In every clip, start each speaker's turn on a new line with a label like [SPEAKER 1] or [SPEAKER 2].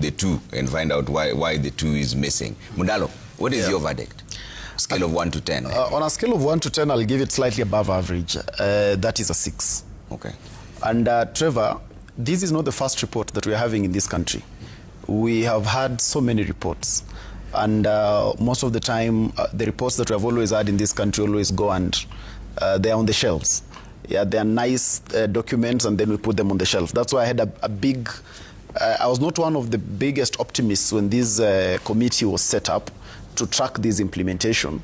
[SPEAKER 1] the two and find out why the two is missing. Mundalo, what is your verdict? Scale of 1 to 10.
[SPEAKER 2] On a scale of 1 to 10, I'll give it slightly above average. That is a 6.
[SPEAKER 1] Okay.
[SPEAKER 2] And Trevor, this is not the first report that we're having in this country. We have had so many reports. And most of the time, the reports that we have always had in this country always go and they're on the shelves. Yeah, they're nice documents, and then we put them on the shelf. That's why I had a big... I was not one of the biggest optimists when this committee was set up to track this implementation.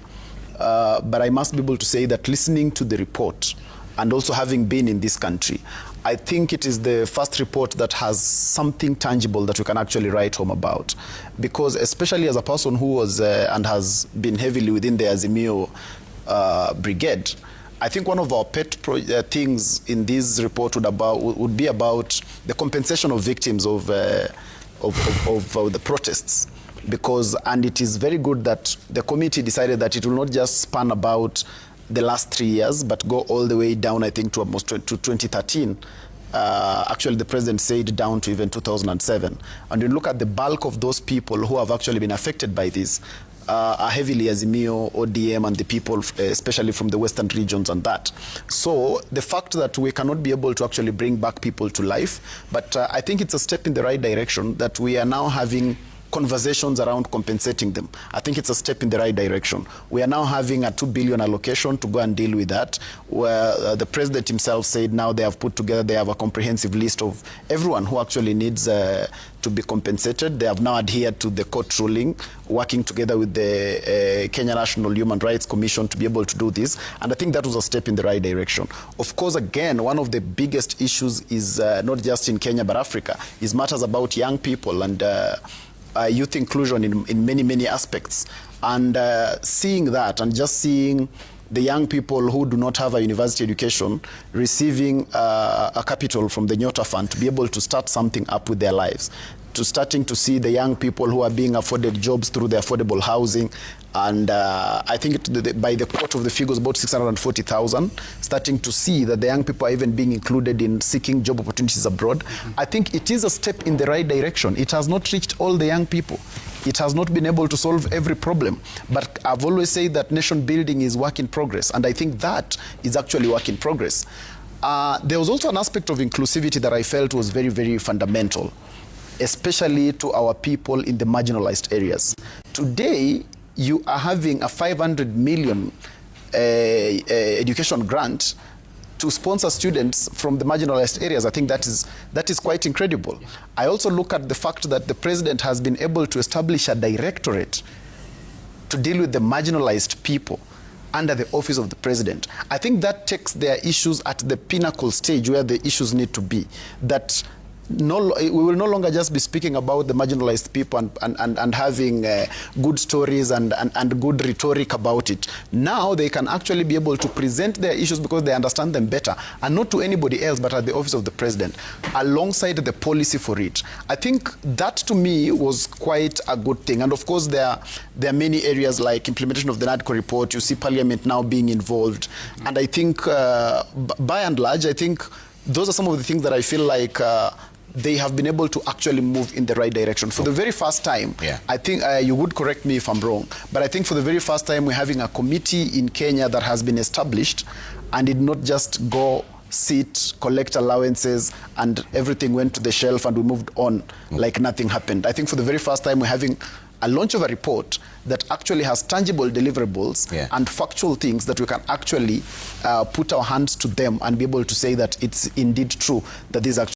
[SPEAKER 2] But I must be able to say that listening to the report and also having been in this country, I think it is the first report that has something tangible that we can actually write home about. Because especially as a person who was and has been heavily within the Azimio brigade, I think one of our pet things in this report would be about the compensation of victims of the protests. And it is very good that the committee decided that it will not just span about the last 3 years, but go all the way down, I think, to almost to 2013. Actually, the president said down to even 2007. And you look at the bulk of those people who have actually been affected by this, are heavily Azimio, ODM, and the people, especially from the western regions and that. So the fact that we cannot be able to actually bring back people to life, but I think it's a step in the right direction that we are now having conversations around compensating them. I think it's a step in the right direction. We are now having a 2 billion allocation to go and deal with that, where the president himself said now they have put together, they have a comprehensive list of everyone who actually needs to be compensated. They have now adhered to the court ruling, working together with the Kenya National Human Rights Commission to be able to do this. And I think that was a step in the right direction. Of course, again, one of the biggest issues is not just in Kenya but Africa, is matters about young people and youth inclusion in many, many aspects. And seeing that and just seeing the young people who do not have a university education receiving a capital from the Nyota Fund to be able to start something up with their lives, to starting to see the young people who are being afforded jobs through the affordable housing. And I think by the quote of the figures, about 640,000, starting to see that the young people are even being included in seeking job opportunities abroad. I think it is a step in the right direction. It has not reached all the young people. It has not been able to solve every problem. But I've always said that nation building is work in progress. And I think that is actually work in progress. There was also an aspect of inclusivity that I felt was very, very fundamental, especially to our people in the marginalized areas. Today, you are having a 500 million education grant to sponsor students from the marginalized areas. I think that is quite incredible. I also look at the fact that the president has been able to establish a directorate to deal with the marginalized people under the office of the president. I think that takes their issues at the pinnacle stage where the issues need to be. That we will no longer just be speaking about the marginalized people and having good stories and good rhetoric about it. Now they can actually be able to present their issues because they understand them better, and not to anybody else but at the office of the president, alongside the policy for it. I think that to me was quite a good thing. And of course there are many areas like implementation of the NADCO report. You see Parliament now being involved. And I think by and large, I think those are some of the things that I feel like they have been able to actually move in the right direction. For the very first time, I think you would correct me if I'm wrong, but I think for the very first time we're having a committee in Kenya that has been established and did not just go, sit, collect allowances, and everything went to the shelf and we moved on like nothing happened. I think for the very first time we're having a launch of a report that actually has tangible deliverables and factual things that we can actually put our hands to them and be able to say that it's indeed true that these actually